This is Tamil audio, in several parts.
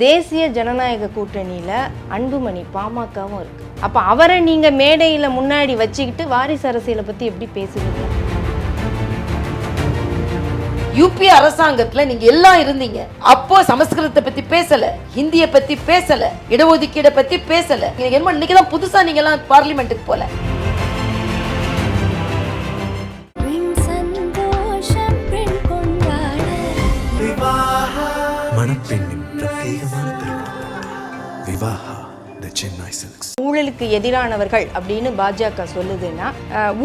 தேசிய ஜனநாயக கூட்டணியில அன்புமணி பாமகவும் இருக்கு. அப்ப அவரை நீங்க மேடையில முன்னாடி வச்சுக்கிட்டு வாரிசு அரசியலை பத்தி எப்படி பேசுவீங்க? யூபி அரசாங்கத்துல நீங்க எல்லாம் இருந்தீங்க. அப்போ சமஸ்கிருதத்தை பத்தி பேசல, ஹிந்தியை பத்தி பேசல, இடஒதுக்கீடை பத்தி பேசல. இன்னைக்குதான் புதுசா நீங்க எல்லாம் பார்லிமெண்ட்டுக்கு போல. ஊழலுக்கு எதிரானவர்கள் அப்படின்னு பாஜக சொல்லுதுன்னா,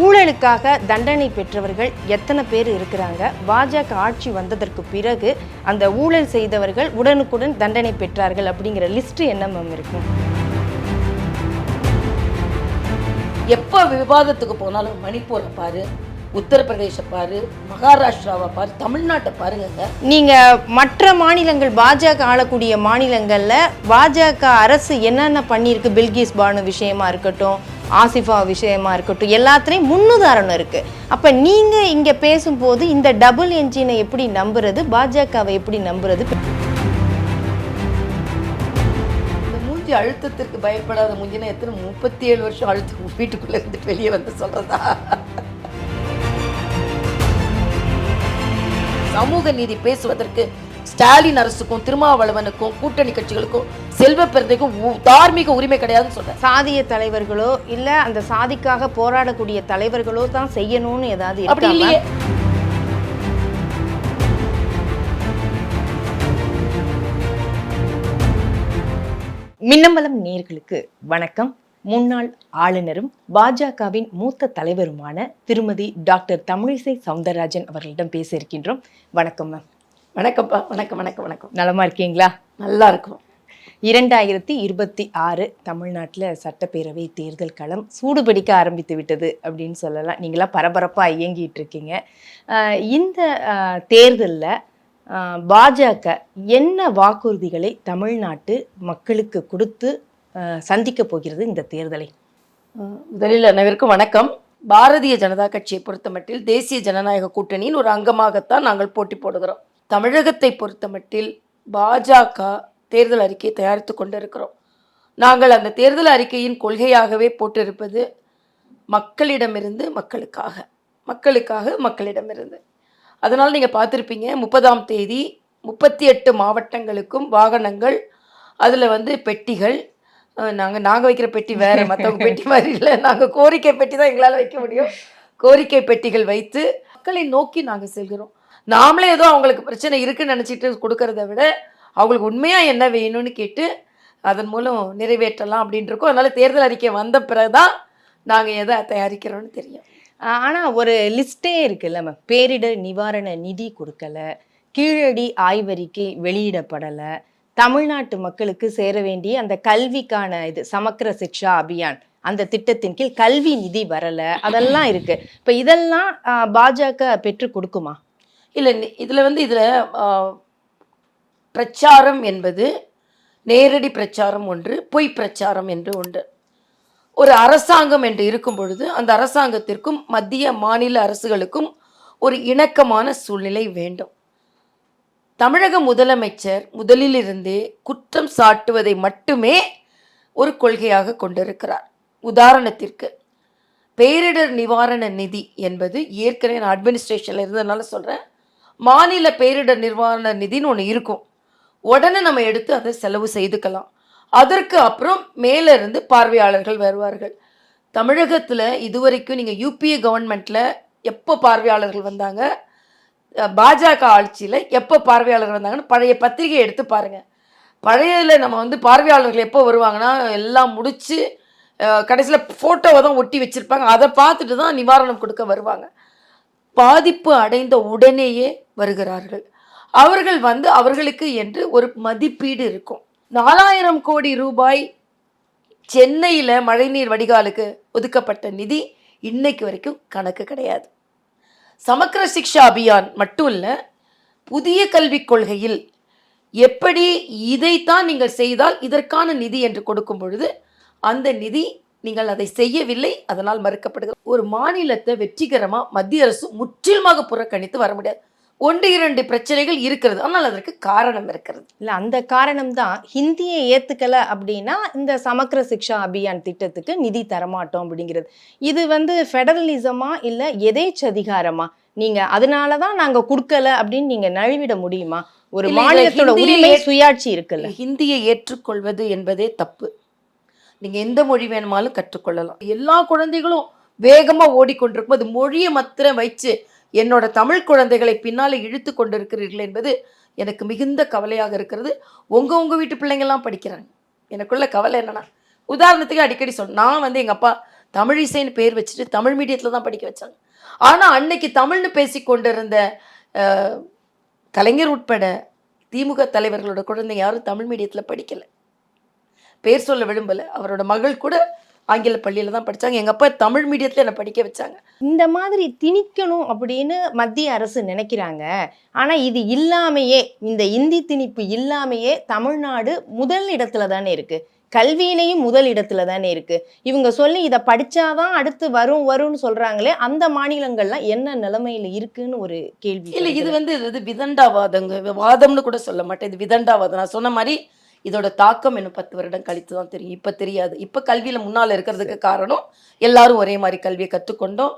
ஊழலுக்காக தண்டனை பெற்றவர்கள் எத்தனை பேர் இருக்கிறாங்க? பாஜக ஆட்சி வந்ததற்கு பிறகு அந்த ஊழல் செய்தவர்கள் உடனுக்குடன் தண்டனை பெற்றார்கள் அப்படிங்கிற லிஸ்ட் என்ன மேம் இருக்கும்? எப்ப விவாதத்துக்கு போனாலும் மணிப்பூரை பாரு, உத்தரப்பிரதேச பாரு, மகாராஷ்டிராவை பாரு, தமிழ்நாட்டை பாருங்க. நீங்க மற்ற மாநிலங்கள், பாஜக ஆளக்கூடிய மாநிலங்கள்ல பாஜக அரசு என்னென்ன பண்ணியிருக்கு, பில்கிஸ் பானு விஷயமா இருக்கட்டும், ஆசிஃபா விஷயமா இருக்கட்டும், எல்லாத்துலேயும் முன்னுதாரணம் இருக்கு. அப்ப நீங்க இங்க பேசும்போது இந்த டபுள் என்ஜினை எப்படி நம்புறது, பாஜகவை எப்படி நம்புறது? இந்த மூஞ்சி அழுத்தத்திற்கு பயப்படாத மூஞ்சினா எத்தனை 37 வருஷம் அழுத்தம் வீட்டுக்குள்ள இருந்து வெளியே வந்து சொல்றதா? சமூக நீதி பேசுவதற்கு ஸ்டாலின் அரசுக்கும் திருமாவளவனுக்கும் கூட்டணி கட்சிகளுக்கும் செல்வ பெருந்தைக்கும் தார்மீக உரிமை கிடையாதுன்னு சொல்றேன். சாதிய தலைவர்களோ இல்ல அந்த சாதிக்காக போராடக்கூடிய தலைவர்களோ தான் செய்யணும்னு ஏதாவது அப்படி இல்லையே. மின்னம்பலம் நேயர்களுக்கு வணக்கம். முன்னாள் ஆளுநரும் பாஜகவின் மூத்த தலைவருமான திருமதி டாக்டர் தமிழிசை சவுந்தரராஜன் அவர்களிடம் பேச இருக்கின்றோம். வணக்கம் மேம். வணக்கம்ப்பா. வணக்கம் வணக்கம் வணக்கம். நலமா இருக்கீங்களா? நல்லா இருக்கும். 2026 தமிழ்நாட்டில் சட்டப்பேரவை தேர்தல் களம் சூடுபிடிக்க ஆரம்பித்து விட்டது அப்படின்னு சொல்லலாம். நீங்களாம் பரபரப்பாக இயங்கிட்டு இருக்கீங்க. இந்த தேர்தலில் பாஜக என்ன வாக்குறுதிகளை தமிழ்நாட்டு மக்களுக்கு கொடுத்து சந்திக்க போகிறது இந்த தேர்தலை? முதலில் அனைவருக்கும் வணக்கம். பாரதிய ஜனதா கட்சியை பொறுத்தமட்டில் தேசிய ஜனநாயக கூட்டணியின் ஒரு அங்கமாகத்தான் நாங்கள் போட்டி போடுகிறோம். தமிழகத்தை பொறுத்தமட்டில் பாஜக தேர்தல் அறிக்கையை தயாரித்து கொண்டிருக்கிறோம். நாங்கள் அந்த தேர்தல் அறிக்கையின் கொள்கையாகவே போட்டிருப்பது மக்களிடமிருந்து மக்களுக்காக, மக்களுக்காக மக்களிடமிருந்து. அதனால் நீங்கள் பார்த்துருப்பீங்க, 30ஆம் தேதி 38 மாவட்டங்களுக்கும் வாகனங்கள், அதில் பெட்டிகள், நாங்கள் வைக்கிற பெட்டி வேறு, மற்றவங்க பெட்டி மாதிரி இல்லை. நாங்கள் கோரிக்கை பெட்டி தான் எங்களால் வைக்க முடியும். கோரிக்கை பெட்டிகள் வைத்து மக்களை நோக்கி நாங்கள் செல்கிறோம். நாமளே ஏதோ அவங்களுக்கு பிரச்சனை இருக்குன்னு நினச்சிட்டு கொடுக்கறத விட அவங்களுக்கு உண்மையாக என்ன வேணும்னு கேட்டு அதன் மூலம் நிறைவேற்றலாம் அப்படின்ட்டு இருக்கோம். அதனால் தேர்தல் அறிக்கை வந்த பிறகு தான் நாங்கள் எதை தயாரிக்கிறோன்னு தெரியும். ஆனால் ஒரு லிஸ்ட்டே இருக்குல்ல மேம். பேரிடர் நிவாரண நிதி கொடுக்கலை, கீழடி ஆய்வறிக்கை வெளியிடப்படலை, தமிழ்நாட்டு மக்களுக்கு சேர வேண்டிய அந்த கல்விக்கான சமக்கிர சிக்ஷா அபியான் அந்த திட்டத்தின் கீழ் கல்வி நிதி வரலை, அதெல்லாம் இருக்கு. இப்போ இதெல்லாம் பாஜக பெற்று கொடுக்குமா? இல்லை, இதில் பிரச்சாரம் என்பது நேரடி பிரச்சாரம் ஒன்று, பொய் பிரச்சாரம் என்று ஒன்று. ஒரு அரசாங்கம் என்று இருக்கும் பொழுது அந்த அரசாங்கத்திற்கும் மத்திய மாநில அரசுகளுக்கும் ஒரு இணக்கமான சூழ்நிலை வேண்டும். தமிழக முதலமைச்சர் முதலிலிருந்தே குற்றம் சாட்டுவதை மட்டுமே ஒரு கொள்கையாக கொண்டிருக்கிறார். உதாரணத்திற்கு பேரிடர் நிவாரண நிதி என்பது ஏற்கனவே நான் அட்மினிஸ்ட்ரேஷனில் இருந்ததுனால சொல்கிறேன், மாநில பேரிடர் நிவாரண நிதின்னு ஒன்று இருக்கும். உடனே நம்ம எடுத்து அதை செலவு செய்துக்கலாம். அதற்கு அப்புறம் மேலே இருந்து பார்வையாளர்கள் வருவார்கள். தமிழகத்தில் இதுவரைக்கும் நீங்கள் யூபிஏ கவர்மெண்ட்டில் எப்போ பார்வையாளர்கள் வந்தாங்க, பாஜக ஆட்சியில் எப்போ பார்வையாளர்கள் வந்தாங்கன்னு பழைய பத்திரிகை எடுத்து பாருங்கள். பழையதில் நம்ம பார்வையாளர்கள் எப்போ வருவாங்கன்னா எல்லாம் முடித்து கடைசியில் ஃபோட்டோவை தான் ஒட்டி வச்சுருப்பாங்க. அதை பார்த்துட்டு தான் நிவாரணம் கொடுக்க வருவாங்க. பாதிப்பு அடைந்த உடனேயே வருகிறார்கள். அவர்கள் அவர்களுக்கு என்று ஒரு மதிப்பீடு இருக்கும். 4000 கோடி ரூபாய் சென்னையில் மழைநீர் வடிகாலுக்கு ஒதுக்கப்பட்ட நிதி இன்னைக்கு வரைக்கும் கணக்கு கிடையாது. சமக்கிர சிக்ஷா அபியான் மட்டும் இல்லை, புதிய கல்விக் கொள்கையில் எப்படி இதைத்தான் நீங்கள் செய்தால் இதற்கான நிதி என்று கொடுக்கும் பொழுது அந்த நிதி நீங்கள் அதை செய்யவில்லை, அதனால் மறுக்கப்படுகிறது. ஒரு மாநிலத்தை வெற்றிகரமாக மத்திய அரசு முற்றிலுமாக புறக்கணித்து வர முடியாது. ஒன்று இரண்டு பிரச்சனைகள் இருக்கிறது, ஆனால் அதற்கு காரணம் இருக்கிறது. இல்ல அந்த காரணம் தான் ஹிந்தியை ஏத்துக்கல அப்படின்னா இந்த சமக்கிர சிக்ஷா அபியான் திட்டத்துக்கு நிதி தரமாட்டோம் அப்படிங்கிறது. இது வந்து ஃபெடரலிசமா இல்ல எதேச்சதிகாரமா? நீங்க அதனாலதான் நாங்க கொடுக்கல அப்படின்னு நீங்க நழுவிட முடியுமா? ஒரு இல்ல, மாநிலத்தோட உரிமை சுயாட்சி இருக்குல்ல. ஹிந்தியை ஏற்றுக்கொள்வது என்பதே தப்பு. நீங்க எந்த மொழி வேணுமாலும் கற்றுக்கொள்ளலாம். எல்லா குழந்தைகளும் வேகமா ஓடிக்கொண்டிருக்கும் அது மொழியை மாத்திரம் வச்சு என்னோட தமிழ் குழந்தைகளை பின்னால இழுத்து கொண்டிருக்கிறீர்கள் என்பது எனக்கு மிகுந்த கவலையாக இருக்கிறது. உங்க வீட்டு பிள்ளைங்கள்லாம் படிக்கிறாங்க. எனக்குள்ள கவலை என்னன்னா, உதாரணத்துக்கு அடிக்கடி நான் வந்து எங்க அப்பா தமிழ் இசைன்னு பேர் வச்சுட்டு தமிழ் மீடியத்துல தான் படிக்க வச்சாங்க. ஆனா அன்னைக்கு தமிழ்னு பேசி கொண்டிருந்த கலைஞர் உட்பட திமுக தலைவர்களோட குழந்தைங்க யாரும் தமிழ் மீடியத்துல படிக்கல. பேர் சொல்ல விரும்பல. அவரோட மகள் கூட ஆங்கில பள்ளியில தான் படிச்சாங்க. எங்க அப்பா தமிழ் மீடியத்துல என்னை படிக்க வச்சாங்க. இந்த மாதிரி திணிக்கணும் அப்படின்னு மத்திய அரசு நினைக்கிறாங்க. ஆனா இது இல்லாமையே, இந்த இந்தி திணிப்பு இல்லாமையே தமிழ்நாடு முதல் இடத்துல தானே இருக்கு. கல்வியிலையும் முதல் இடத்துல தானே இருக்கு. இவங்க சொல்லி இதை படிச்சாதான் அடுத்து வரும்னு சொல்றாங்களே, அந்த மாநிலங்கள்லாம் என்ன நிலைமையில இருக்குன்னு ஒரு கேள்வி. இல்ல, இது வந்து இது விதண்டாவாதங்க. வாதம்னு கூட சொல்ல மாட்டேன், இது விதண்டாவாதம். நான் சொன்ன மாதிரி இதோட தாக்கம் இன்னும் 10 வருடம் கழித்து தான் தெரியும். இப்ப தெரியாது. இப்ப கல்வியில முன்னால இருக்கிறதுக்கு காரணம் எல்லாரும் ஒரே மாதிரி கல்வியை கற்றுக்கொண்டோம்.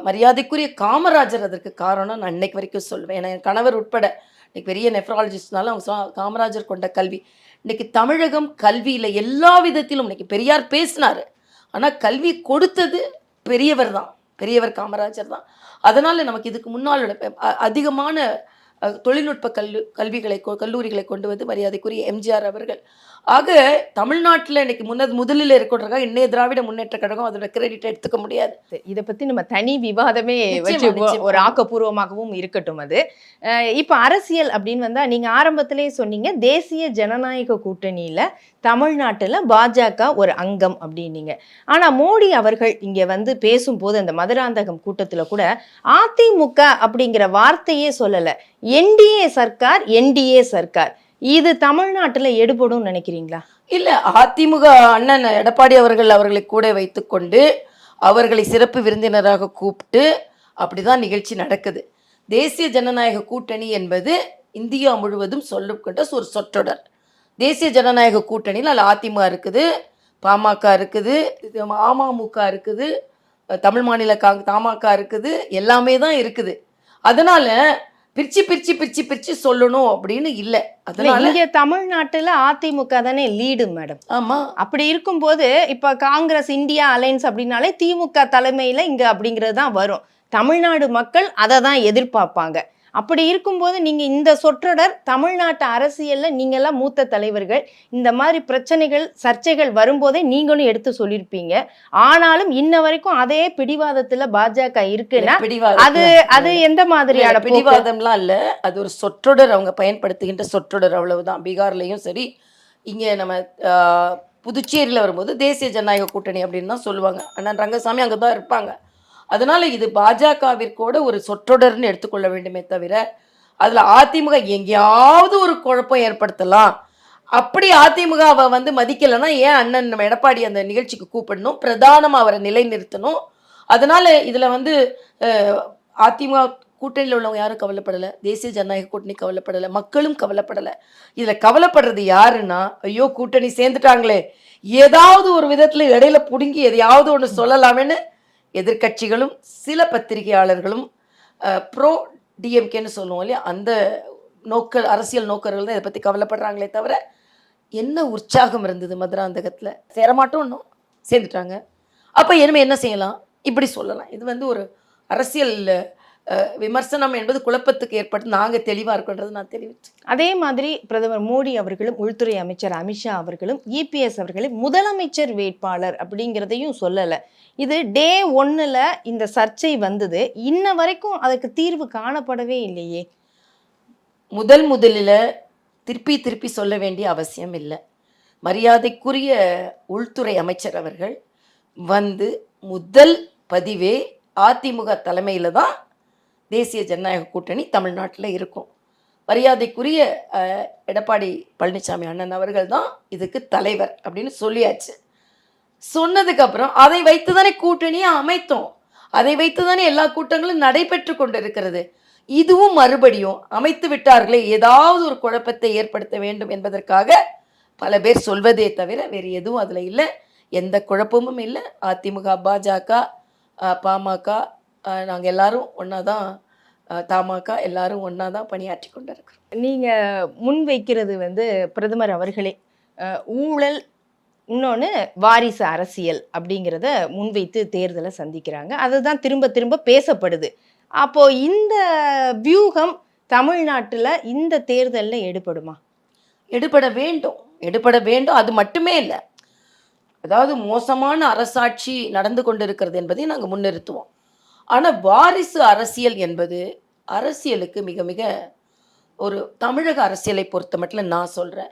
மரியாதைக்குரிய காமராஜர் அதற்கு காரணம் நான் இன்னைக்கு வரைக்கும் சொல்வேன். ஏன்னா என் கணவர் உட்பட இன்னைக்கு பெரிய நெஃப்ராலஜிஸ்ட்னால அவங்க காமராஜர் கொண்ட கல்வி. இன்னைக்கு தமிழகம் கல்வியில எல்லா விதத்திலும், இன்னைக்கு பெரியார் பேசினாரு, ஆனா கல்வி கொடுத்தது பெரியவர் காமராஜர் தான். அதனால நமக்கு இதுக்கு முன்னால் அதிகமான தொழில்நுட்ப கல்லூரிகளை கொண்டு வந்து மரியாதைக்குரிய எம்ஜிஆர் அவர்கள். ஆக தமிழ்நாட்டில் இன்னைக்கு முதலில் இருக்கிறதாக இன்னைய திராவிட முன்னேற்ற கழகம் அதோட கிரெடிட் எடுத்துக்க முடியாது. இதை பத்தி நம்ம தனி விவாதமே வச்சு ஒரு ஆக்கப்பூர்வமாகவும் இருக்கட்டும். அது இப்ப அரசியல் அப்படின்னு வந்தா, நீங்க ஆரம்பத்திலேயே சொன்னீங்க தேசிய ஜனநாயக கூட்டணியில தமிழ்நாட்டுல பாஜக ஒரு அங்கம் அப்படின்னீங்க. ஆனா மோடி அவர்கள் இங்க வந்து பேசும்போது அந்த மதுராந்தகம் கூட்டத்துல கூட அதிமுக அப்படிங்கிற வார்த்தையே சொல்லல. என்டிஏ சர்க்கார் இது தமிழ்நாட்டுல எடுபடும் நினைக்கிறீங்களா? இல்ல, அதிமுக அண்ணன் எடப்பாடி அவர்களை கூட வைத்துக்கொண்டு அவர்களை சிறப்பு விருந்தினராக கூப்பிட்டு அப்படிதான் நிகழ்ச்சி நடக்குது. தேசிய ஜனநாயக கூட்டணி என்பது இந்தியா முழுவதும் சொல்லப்பட்ட ஒரு சொற்றொடர். தேசிய ஜனநாயக கூட்டணியில் அதில் அதிமுக இருக்குது, பாமக இருக்குது, அமமுக இருக்குது, தமிழ் மாநில தமாக இருக்குது, எல்லாமே தான் இருக்குது. அதனால பிரிச்சு சொல்லணும் அப்படின்னு இல்ல. அதனால இங்க தமிழ்நாட்டுல அதிமுக தானே லீடு மேடம். ஆமா, அப்படி இருக்கும்போது இப்ப காங்கிரஸ் இந்தியா அலைன்ஸ் அப்படின்னாலே திமுக தலைமையில இங்க அப்படிங்கிறது தான் வரும். தமிழ்நாடு மக்கள் அதை தான் எதிர்பார்ப்பாங்க. அப்படி இருக்கும்போது நீங்க இந்த சொற்றொடர் தமிழ்நாட்டு அரசியல்ல நீங்க எல்லாம் மூத்த தலைவர்கள், இந்த மாதிரி பிரச்சனைகள் சர்ச்சைகள் வரும்போதே நீங்களும் எடுத்து சொல்லியிருப்பீங்க. ஆனாலும் இன்ன வரைக்கும் அதே பிடிவாதத்துல பாஜக இருக்குன்னா அது எந்த மாதிரியான பிடிவாதம்லாம் இல்ல, அது ஒரு சொற்றொடர், அவங்க பயன்படுத்துகின்ற சொற்றொடர், அவ்வளவுதான். பீகார்லயும் சரி, இங்க நம்ம புதுச்சேரியில வரும்போது தேசிய ஜனநாயக கூட்டணி அப்படின்னு தான் சொல்லுவாங்க. அண்ணன் ரங்கசாமி அங்கதான் இருப்பாங்க. அதனால இது பாஜகவிற்கோட ஒரு சொற்றொடர்னு எடுத்துக்கொள்ள வேண்டுமே தவிர அதுல அதிமுக எங்கேயாவது ஒரு குழப்பம் ஏற்படுத்தலாம். அப்படி அதிமுகவை வந்து மதிக்கலைன்னா ஏன் அண்ணன் நம்ம எடப்பாடி அந்த நிகழ்ச்சிக்கு கூப்பிடணும், பிரதானமா அவரை நிலைநிறுத்தணும். அதனால இதுல வந்து அதிமுக கூட்டணியில் உள்ளவங்க யாரும் கவலைப்படலை, தேசிய ஜனநாயக கூட்டணி கவலைப்படலை, மக்களும் கவலைப்படலை. இதுல கவலைப்படுறது யாருன்னா, ஐயோ கூட்டணி சேர்ந்துட்டாங்களே, ஏதாவது ஒரு விதத்துல இடையில புடுங்கி எதையாவது ஒன்று சொல்லலாமேன்னு எதிர்கட்சிகளும் சில பத்திரிகையாளர்களும் ப்ரோ டிஎம்கேன்னு சொல்லுவோம் இல்லையா, அந்த அரசியல் நோக்கர்கள் தான் இதை பற்றி கவலைப்படுறாங்களே தவிர என்ன உற்சாகம் இருந்தது மதுராந்தகத்தில். சேரமாட்டோம், இன்னும் சேர்ந்துட்டாங்க, அப்போ இனிமேல் என்ன செய்யலாம் இப்படி சொல்லலாம். இது வந்து ஒரு அரசியல் விமர்சனம் என்பது குழப்பத்துக்கு ஏற்பட்டு நாங்கள் தெளிவாக இருக்கோன்றது நான் தெரிவித்தேன். அதே மாதிரி பிரதமர் மோடி அவர்களும் உள்துறை அமைச்சர் அமித்ஷா அவர்களும் இபிஎஸ் அவர்களும் முதலமைச்சர் வேட்பாளர் அப்படிங்கிறதையும் சொல்லலை. இது டே 1ல் இந்த சர்ச்சை வந்தது, இன்ன வரைக்கும் அதுக்கு தீர்வு காணப்படவே இல்லையே. முதலில் திருப்பி சொல்ல வேண்டிய அவசியம் இல்லை. மரியாதைக்குரிய உள்துறை அமைச்சர் அவர்கள் வந்து முதல் பதிவே அதிமுக தலைமையில் தான் தேசிய ஜனநாயக கூட்டணி தமிழ்நாட்டில் இருக்கும். மரியாதைக்குரிய எடப்பாடி பழனிசாமி அண்ணன் அவர்கள் தான் இதுக்கு தலைவர் அப்படின்னு சொல்லியாச்சு. சொன்னதுக்கு அப்புறம் அதை வைத்து தானே கூட்டணியை அமைத்தோம், அதை வைத்து தானே எல்லா கூட்டங்களும் நடைபெற்று கொண்டு இருக்கிறது. இதுவும் மறுபடியும் அமைத்து விட்டார்களே, ஏதாவது ஒரு குழப்பத்தை ஏற்படுத்த வேண்டும் என்பதற்காக பல பேர் சொல்வதே தவிர வேறு எதுவும் அதில் இல்லை. எந்த குழப்பமும் இல்லை. அதிமுக, பாஜக, பாமக, நாங்கள் எல்லாரும் ஒன்றா தான், தமாக எல்லாரும் ஒன்றா தான் பணியாற்றி கொண்டு இருக்கிறோம். நீங்க முன்வைக்கிறது பிரதமர் அவர்களே ஊழல், இன்னொன்று வாரிசு அரசியல் அப்படிங்கிறத முன்வைத்து தேர்தலை சந்திக்கிறாங்க. அதுதான் திரும்ப திரும்ப பேசப்படுது. அப்போ இந்த வியூகம் தமிழ்நாட்டுல இந்த தேர்தலில் எடுபடுமா? எடுபட வேண்டும், எடுபட வேண்டும். அது மட்டுமே இல்லை, அதாவது மோசமான அரசாட்சி நடந்து கொண்டிருக்கிறது என்பதை நாங்கள் முன்னிறுத்துவோம். ஆனால் வாரிசு அரசியல் என்பது அரசியலுக்கு மிக மிக ஒரு தமிழக அரசியலை பொறுத்த மட்டும் நான் சொல்கிறேன்.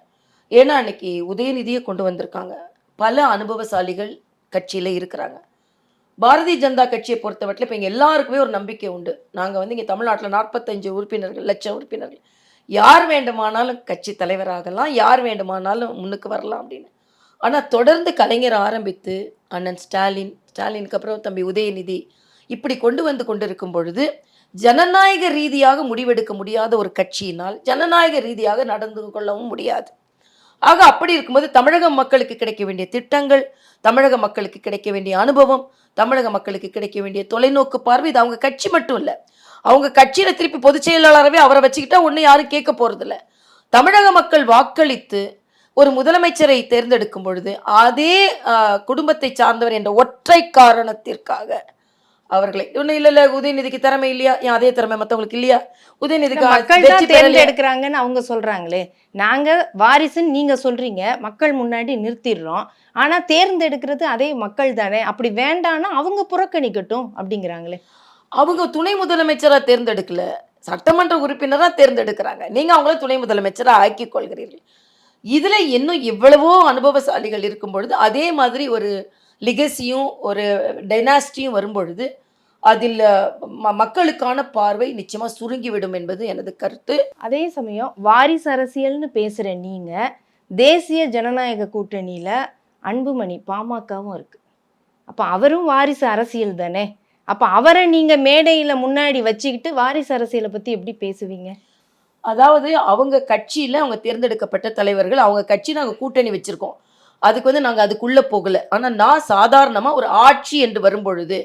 ஏன்னா அன்னைக்கு உதயநிதியை கொண்டு வந்திருக்காங்க. பல அனுபவசாலிகள் கட்சியில் இருக்கிறாங்க. பாரதிய ஜனதா கட்சியை பொறுத்த மட்டும் இப்போ இங்கே எல்லாருக்குமே ஒரு நம்பிக்கை உண்டு. நாங்கள் இங்கே தமிழ்நாட்டில் 45 உறுப்பினர்கள், லட்சம் உறுப்பினர்கள், யார் வேண்டுமானாலும் கட்சி தலைவராகலாம், யார் வேண்டுமானாலும் முன்னுக்கு வரலாம் அப்படின்னு. ஆனால் தொடர்ந்து கலைஞர் ஆரம்பித்து அண்ணன் ஸ்டாலினுக்கு அப்புறம் தம்பி உதயநிதி இப்படி கொண்டு வந்து கொண்டிருக்கும் பொழுது ஜனநாயக ரீதியாக முடிவெடுக்க முடியாத ஒரு கட்சியினால் ஜனநாயக ரீதியாக நடந்து கொள்ளவும் முடியாது. ஆக அப்படி இருக்கும்போது தமிழக மக்களுக்கு கிடைக்க வேண்டிய திட்டங்கள், தமிழக மக்களுக்கு கிடைக்க வேண்டிய அனுபவம், தமிழக மக்களுக்கு கிடைக்க வேண்டிய தொலைநோக்கு பார்வை, இது அவங்க கட்சி மட்டும் இல்லை. அவங்க கட்சியில் திருப்பி பொதுச் செயலாளரவே அவரை வச்சுக்கிட்டா ஒன்றும் யாரும் கேட்க போகிறதில்ல. தமிழக மக்கள் வாக்களித்து ஒரு முதலமைச்சரை தேர்ந்தெடுக்கும் பொழுது அதே குடும்பத்தை சார்ந்தவர் என்ற ஒற்றை காரணத்திற்காக அவர்களை ஒன்றும் இல்லை, உதயநிதிக்கு திறமை இல்லையா, ஏன் அதே திறமை மற்றவங்களுக்கு இல்லையா? உதயநிதிக்கு தேர்ந்தெடுக்கிறாங்கன்னு அவங்க சொல்றாங்களே, நாங்க வாரிசுன்னு நீங்க சொல்றீங்க, மக்கள் முன்னாடி நிறுத்திடுறோம், ஆனா தேர்ந்தெடுக்கிறது அதே மக்கள் தானே, அப்படி வேண்டாம்னா அவங்க புறக்கணிக்கட்டும் அப்படிங்கிறாங்களே. அவங்க துணை முதலமைச்சரா தேர்ந்தெடுக்கல, சட்டமன்ற உறுப்பினரா தேர்ந்தெடுக்கிறாங்க. நீங்க அவங்கள துணை முதலமைச்சரா ஆக்கி கொள்கிறீர்கள். இதுல இன்னும் எவ்வளவோ அனுபவசாலிகள் இருக்கும் பொழுது அதே மாதிரி ஒரு லிகசியும் ஒரு டைனாஸ்டியும் வரும்பொழுது அதில் மக்களுக்கான பார்வை நிச்சயமா சுருங்கிவிடும் என்பது எனது கருத்து. அதே சமயம் வாரிசு அரசியல்னு பேசுற நீங்க தேசிய ஜனநாயக கூட்டணியில அன்புமணி பாமகவும் இருக்கு, அப்ப அவரும் வாரிசு அரசியல் தானே. அப்ப அவரை நீங்க மேடையில முன்னாடி வச்சுக்கிட்டு வாரிசு அரசியலை பத்தி எப்படி பேசுவீங்க? அதாவது அவங்க கட்சியில அவங்க தேர்ந்தெடுக்கப்பட்ட தலைவர்கள், அவங்க கட்சி நாங்கள் கூட்டணி வச்சிருக்கோம், அதுக்கு நாங்கள் அதுக்குள்ளே போகலை. ஆனால் நான் சாதாரணமாக ஒரு ஆட்சி என்று வரும்பொழுது,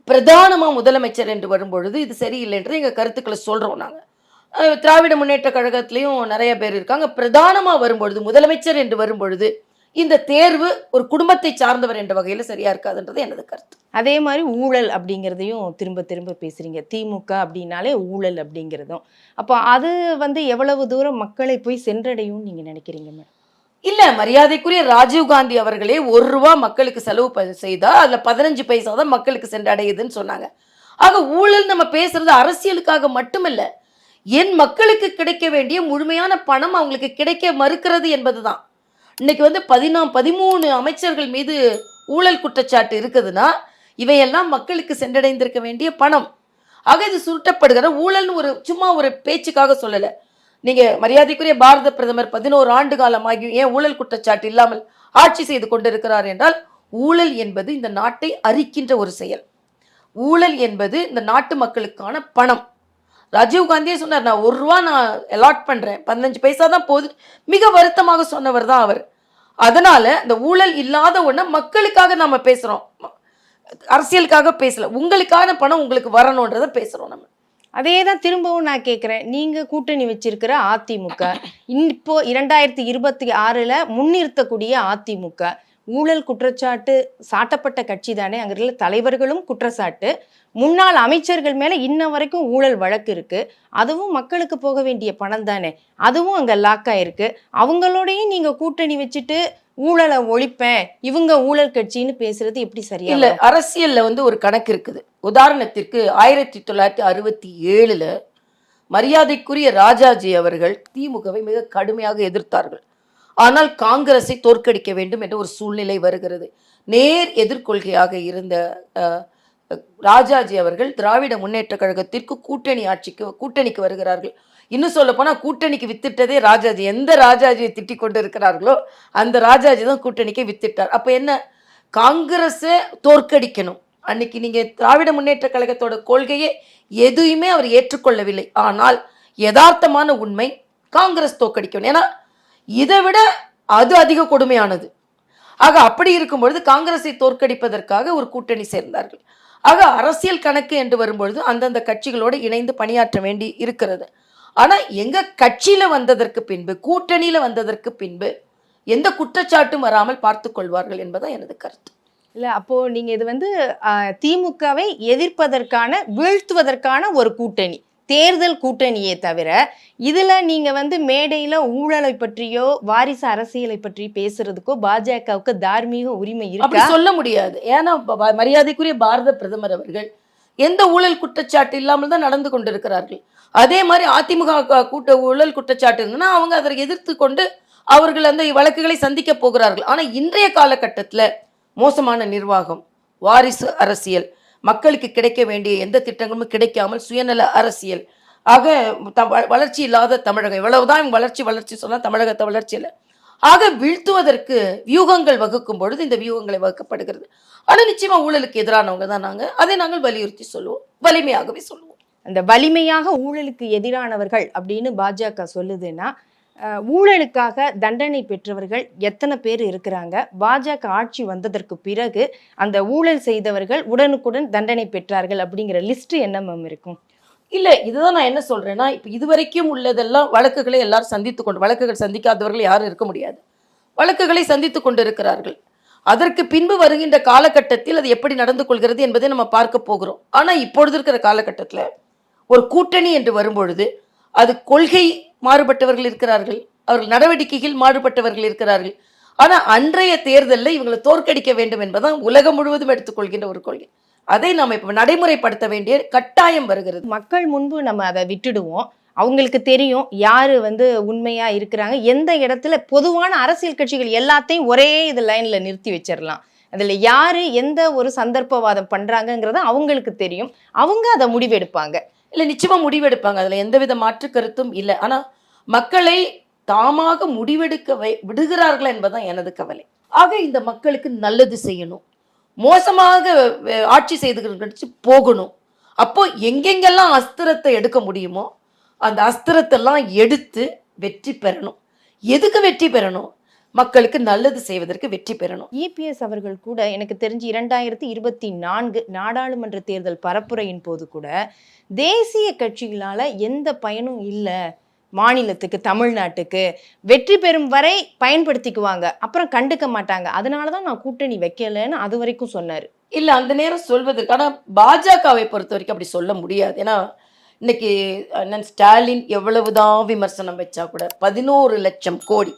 பிரதானமாக முதலமைச்சர் என்று வரும்பொழுது இது சரியில்லைன்றது எங்கள் கருத்துக்களை சொல்கிறோம். நாங்கள் திராவிட முன்னேற்ற கழகத்திலையும் நிறைய பேர் இருக்காங்க. பிரதானமாக வரும்பொழுது, முதலமைச்சர் என்று வரும்பொழுது இந்த தேர்வு ஒரு குடும்பத்தை சார்ந்தவர் என்ற வகையில் சரியா இருக்காதுன்றது எனது கருத்து. அதே மாதிரி ஊழல் அப்படிங்கிறதையும் திரும்ப திரும்ப பேசுறீங்க. திமுக அப்படின்னாலே ஊழல் அப்படிங்கிறதும், அப்போ அது எவ்வளவு தூரம் மக்களை போய் சென்றடையும் நீங்க நினைக்கிறீங்க மேடம்? இல்ல, மரியாதைக்குரிய ராஜீவ்காந்தி அவர்களே 1 ரூபா மக்களுக்கு செலவு செய்தா அதுல 15 பைசா தான் மக்களுக்கு சென்றடையுதுன்னு சொன்னாங்க. ஆக ஊழல் நம்ம பேசுறது அரசியலுக்காக மட்டுமில்ல, என் மக்களுக்கு கிடைக்க வேண்டிய முழுமையான பணம் அவங்களுக்கு கிடைக்க மறுக்கிறது என்பதுதான். இன்னைக்கு 13 அமைச்சர்கள் மீது ஊழல் குற்றச்சாட்டு இருக்குதுன்னா இவையெல்லாம் மக்களுக்கு சென்றடைந்திருக்க வேண்டிய பணம். ஆக இது சுருட்டப்படுகிற ஊழல்னு சும்மா ஒரு பேச்சுக்காக சொல்லலை. நீங்க மரியாதைக்குரிய பாரத பிரதமர் 11 ஆண்டு காலமாகி ஏன் ஊழல் குற்றச்சாட்டு இல்லாமல் ஆட்சி செய்து கொண்டிருக்கிறார் என்றால், ஊழல் என்பது இந்த நாட்டை அரிக்கின்ற ஒரு செயல். ஊழல் என்பது இந்த நாட்டு மக்களுக்கான பணம். ராஜீவ்காந்தியே சொன்னார், நான் 1 ரூபா நான் அலாட் பண்றேன், 15 பைசா தான் போகுது, மிக வருத்தமாக சொன்னவர் தான் அவர். அதனால இந்த ஊழல் இல்லாத ஒண்ண மக்களுக்காக நாம பேசுறோம், அரசியலுக்காக பேசல. உங்களுக்கான பணம் உங்களுக்கு வரணும்ன்றத பேசுறோம் நம்ம. அதே தான் திரும்பவும் நான் கேட்குறேன். நீங்கள் கூட்டணி வச்சிருக்கிற அதிமுக, இப்போ 2026 முன்னிறுத்தக்கூடிய அதிமுக ஊழல் குற்றச்சாட்டு சாட்டப்பட்ட கட்சி தானே. அங்கே இருக்கிற தலைவர்களும் குற்றச்சாட்டு, முன்னாள் அமைச்சர்கள் மேலே இன்ன வரைக்கும் ஊழல் வழக்கு இருக்கு. அதுவும் மக்களுக்கு போக வேண்டிய பணம் தானே, அதுவும் அங்கே லாக் ஆயிருக்கு. அவங்களோடையும் நீங்கள் கூட்டணி வச்சுட்டு ஊழலை ஒழிப்பேன், இவங்க ஊழல் கட்சின்னு பேசுறது எப்படி சரியா? இல்ல, அரசியல்ல ஒரு கணக்கு இருக்குது. உதாரணத்திற்கு 1967 மரியாதைக்குரிய ராஜாஜி அவர்கள் திமுகவை மிக கடுமையாக எதிர்த்தார்கள். ஆனால் காங்கிரஸை தோற்கடிக்க வேண்டும் என்ற ஒரு சூழ்நிலை வருகிறது. நேர் எதிர்கொள்கையாக இருந்த ராஜாஜி அவர்கள் திராவிட முன்னேற்ற கழகத்திற்கு கூட்டணிக்கு வருகிறார்கள். இன்னும் சொல்ல போனா கூட்டணிக்கு வித்திட்டதே ராஜாஜி. எந்த ராஜாஜியை திட்டிக் கொண்டு இருக்கிறார்களோ அந்த ராஜாஜி தான் கூட்டணிக்கு வித்திட்டார். அப்ப என்ன, காங்கிரஸை தோற்கடிக்கணும், அன்னைக்கு நீங்க திராவிட முன்னேற்ற கழகத்தோட கொள்கையே எதுவுமே அவர் ஏற்றுக்கொள்ளவில்லை. ஆனால் யதார்த்தமான உண்மை, காங்கிரஸ் தோக்கடிக்கணும். ஏன்னா இதை விட அது அதிக கொடுமையானது. ஆக அப்படி இருக்கும்பொழுது காங்கிரஸை தோற்கடிப்பதற்காக ஒரு கூட்டணி சேர்ந்தார்கள். ஆக அரசியல் கணக்கு என்று வரும்பொழுது அந்தந்த கட்சிகளோடு இணைந்து பணியாற்ற வேண்டி இருக்கிறது. ஆனா எங்க கட்சியில வந்ததற்கு பின்பு, கூட்டணியில வந்ததற்கு பின்பு எந்த குற்றச்சாட்டும் வராமல் பார்த்து கொள்வார்கள் என்பதான் எனது கருத்து. இல்ல அப்போ நீங்க இது வந்து திமுகவை எதிர்ப்பதற்கான, வீழ்த்துவதற்கான ஒரு கூட்டணி, தேர்தல் கூட்டணியே தவிர இதுல நீங்க வந்து மேடையில ஊழலை பற்றியோ வாரிசு அரசியலை பற்றி பேசுறதுக்கோ பாஜகவுக்கு தார்மீக உரிமை அப்படி இருக்கா? சொல்ல முடியாது. ஏன்னா மரியாதைக்குரிய பாரத பிரதமர் அவர்கள் எந்த ஊழல் குற்றச்சாட்டு இல்லாமல் தான் நடந்து கொண்டிருக்கிறார்கள். அதே மாதிரி அதிமுக ஊழல் குற்றச்சாட்டு இருந்ததுன்னா அவங்க அதை எதிர்த்து கொண்டு அவர்கள் அந்த வழக்குகளை சந்திக்க போகிறார்கள். ஆனா இன்றைய காலகட்டத்தில் மோசமான நிர்வாகம், வாரிசு அரசியல், மக்களுக்கு கிடைக்க வேண்டிய எந்த திட்டங்களும் கிடைக்காமல் சுயநல அரசியல், ஆக வளர்ச்சி இல்லாத தமிழகம், இவ்வளவுதான் வளர்ச்சி சொன்னா தமிழகத்தை வளர்ச்சி இல்லை. ஆக வீழ்த்துவதற்கு வியூகங்கள் வகுக்கும் பொழுது இந்த வியூகங்களை வகுக்கப்படுகிறது. ஆனா நிச்சயமா ஊழலுக்கு எதிரானவங்க தான் நாங்க, அதை நாங்கள் வலியுறுத்தி சொல்லுவோம், வலிமையாகவே சொல்லுவோம். அந்த வலிமையாக ஊழலுக்கு எதிரானவர்கள் அப்படின்னு பாஜக சொல்லுதுன்னா, ஊழலுக்காக தண்டனை பெற்றவர்கள் எத்தனை பேர் இருக்கிறாங்க? பாஜக ஆட்சி வந்ததற்கு பிறகு அந்த ஊழல் செய்தவர்கள் உடனுக்குடன் தண்டனை பெற்றார்கள் அப்படிங்கிற லிஸ்ட் என்ன மேம் இருக்கும்? இல்லை, இதுதான் நான் என்ன சொல்றேன்னா, இப்போ இதுவரைக்கும் உள்ளதெல்லாம் வழக்குகளை எல்லாரும் வழக்குகள் சந்திக்காதவர்கள் யாரும் இருக்க முடியாது. வழக்குகளை சந்தித்து கொண்டு இருக்கிறார்கள். அதற்கு பின்பு வருகின்ற காலகட்டத்தில் அது எப்படி நடந்து கொள்கிறது என்பதை நம்ம பார்க்க போகிறோம். ஆனால் இப்பொழுது இருக்கிற காலகட்டத்தில் ஒரு கூட்டணி என்று வரும்பொழுது அது கொள்கை மாறுபட்டவர்கள் இருக்கிறார்கள், அவர்கள் நடவடிக்கைகள் மாறுபட்டவர்கள் இருக்கிறார்கள். ஆனால் அன்றைய தேர்தலில் இவங்களை தோற்கடிக்க வேண்டும் என்பதான் உலகம் முழுவதும் எடுத்துக்கொள்கின்ற ஒரு கொள்கை. அதை நாம் இப்போ நடைமுறைப்படுத்த வேண்டிய கட்டாயம் வருகிறது. மக்கள் முன்பு நம்ம அதை விட்டுடுவோம். அவங்களுக்கு தெரியும் யாரு வந்து உண்மையா இருக்கிறாங்க, எந்த இடத்துல பொதுவான அரசியல் கட்சிகள் எல்லாத்தையும் ஒரே இது லைன்ல நிறுத்தி வச்சிடலாம். அதுல யாரு எந்த ஒரு சந்தர்ப்பவாதம் பண்றாங்கிறத அவங்களுக்கு தெரியும், அவங்க அதை முடிவெடுப்பாங்க. இல்லை, நிச்சயமா முடிவெடுப்பாங்க, அதுல எந்தவித மாற்று கருத்தும் இல்லை. ஆனா மக்களை தாமாக முடிவெடுக்க விடுகிறார்கள் என்பதுதான் எனது கவலை. ஆக இந்த மக்களுக்கு நல்லது செய்யணும், மோசமாக ஆட்சி செய்து போகணும். அப்போ எங்கெங்கெல்லாம் அஸ்திரத்தை எடுக்க முடியுமோ அந்த அஸ்திரத்தெல்லாம் எடுத்து வெற்றி பெறணும். எதுக்கு வெற்றி பெறணும்? மக்களுக்கு நல்லது செய்வதற்கு வெற்றி பெறணும். இபிஎஸ் அவர்கள் கூட எனக்கு தெரிஞ்சு 2024 நாடாளுமன்ற தேர்தல் பரப்புரையின் போது கூட தேசிய கட்சிகளால எந்த பயனும் இல்லை மாநிலத்துக்கு, தமிழ்நாட்டுக்கு, வெற்றி பெறும் வரை பயன்படுத்திக்குவாங்க, அப்புறம் கண்டுக்க மாட்டாங்க, அதனாலதான் நான் கூட்டணி வைக்கலன்னு அது வரைக்கும் சொன்னாரு. இல்லை, அந்த நேரம் சொல்வதற்கு, ஆனால் பாஜகவை பொறுத்த வரைக்கும் அப்படி சொல்ல முடியாது. ஏன்னா இன்னைக்கு அண்ணன் ஸ்டாலின் எவ்வளவுதான் விமர்சனம் வச்சா கூட 11 லட்சம் கோடி,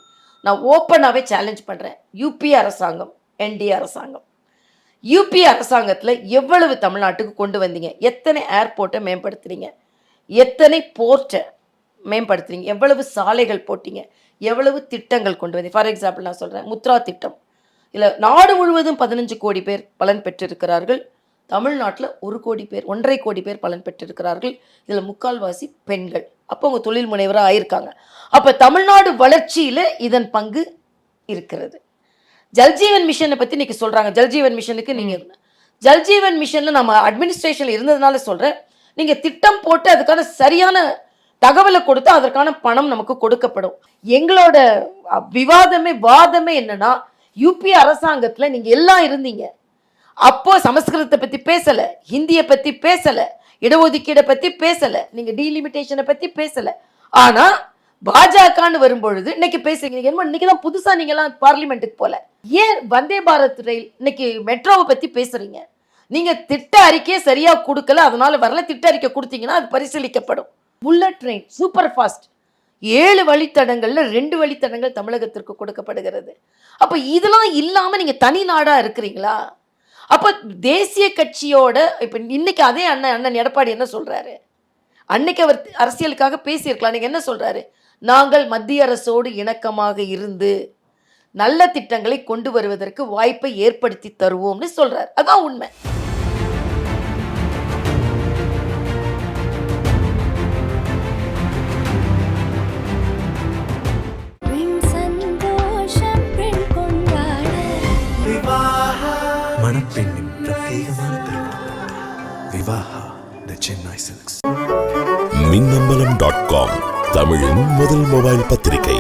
நான் ஓப்பனாகவே சேலஞ்ச் பண்ணுறேன், யூபி அரசாங்கம், என்டிஏ அரசாங்கம், யூபி அரசாங்கத்தில் எவ்வளவு தமிழ்நாட்டுக்கு கொண்டு வந்தீங்க? எத்தனை ஏர்போர்ட்டை மேம்படுத்துறீங்க, எத்தனை போர்ட்டை மேம்படுத்துறீங்க, எவ்வளவு சாலைகள் போட்டீங்க, எவ்வளவு திட்டங்கள் கொண்டு வந்தீங்க? ஃபார் எக்ஸாம்பிள் நான் சொல்கிறேன், முத்ரா திட்டம், இல்லை நாடு முழுவதும் 15 கோடி பேர் பலன் பெற்றிருக்கிறார்கள். தமிழ்நாட்டில் 1 கோடி பேர், 1.5 கோடி பேர் பலன் பெற்றிருக்கிறார்கள். இதில் முக்கால்வாசி பெண்கள். அப்போ அவங்க தொழில் முனைவராக ஆயிருக்காங்க. அப்போ தமிழ்நாடு வளர்ச்சியில் இதன் பங்கு இருக்கிறது. ஜல்ஜீவன் மிஷனை பற்றி இன்னைக்கு சொல்கிறாங்க. ஜல்ஜீவன் மிஷனுக்கு நீங்கள் ஜல்ஜீவன் மிஷனில் நம்ம அட்மினிஸ்ட்ரேஷனில் இருந்ததுனால சொல்கிறேன், நீங்கள் திட்டம் போட்டு அதுக்கான சரியான தகவலை கொடுத்து அதற்கான பணம் நமக்கு கொடுக்கப்படும். எங்களோட வாதமே என்னன்னா, யூபி அரசாங்கத்தில் நீங்கள் எல்லாம் இருந்தீங்க. அப்போ சமஸ்கிருதத்தை பற்றி பேசலை, ஹிந்தியை பற்றி பேசலை, இடஒதுக்கீடை பற்றி பேசலை, நீங்கள் டீலிமிட்டேஷனை பற்றி பேசலை. ஆனால் பாஜகன்னு வரும்பொழுது இன்னைக்கு பேசுறீங்க. இன்னைக்கு தான் புதுசாக நீங்கள்லாம் பார்லிமெண்ட்டுக்கு போல. ஏன் வந்தே பாரத் ரயில், இன்னைக்கு மெட்ரோவை பற்றி பேசுறீங்க? நீங்கள் திட்ட அறிக்கையை சரியாக கொடுக்கல, அதனால வரல. திட்ட அறிக்கை கொடுத்தீங்கன்னா அது பரிசீலிக்கப்படும். புல்லட் ட்ரெயின், சூப்பர் ஃபாஸ்ட், 7 வழித்தடங்கள்ல 2 வழித்தடங்கள் தமிழகத்திற்கு கொடுக்கப்படுகிறது. அப்போ இதெல்லாம் இல்லாமல் நீங்கள் தனி நாடாக இருக்கிறீங்களா? அப்போ தேசிய கட்சியோட இப்போ இன்னைக்கு அதே அண்ணன் எடப்பாடி என்ன சொல்றாரு? அன்னைக்கு அவர் அரசியலுக்காக பேசியிருக்கலாம். நீங்க என்ன சொல்றாரு? நாங்கள் மத்திய அரசோடு இணக்கமாக இருந்து நல்ல திட்டங்களை கொண்டு வருவதற்கு வாய்ப்பை ஏற்படுத்தி தருவோம்னு சொல்றாரு. அதான் உண்மை. மணப்பெண்ணின் பிரத்யேகமான Chennai Silks. மின்னம்பலம்.com தமிழின் முதல் மொபைல் பத்திரிகை.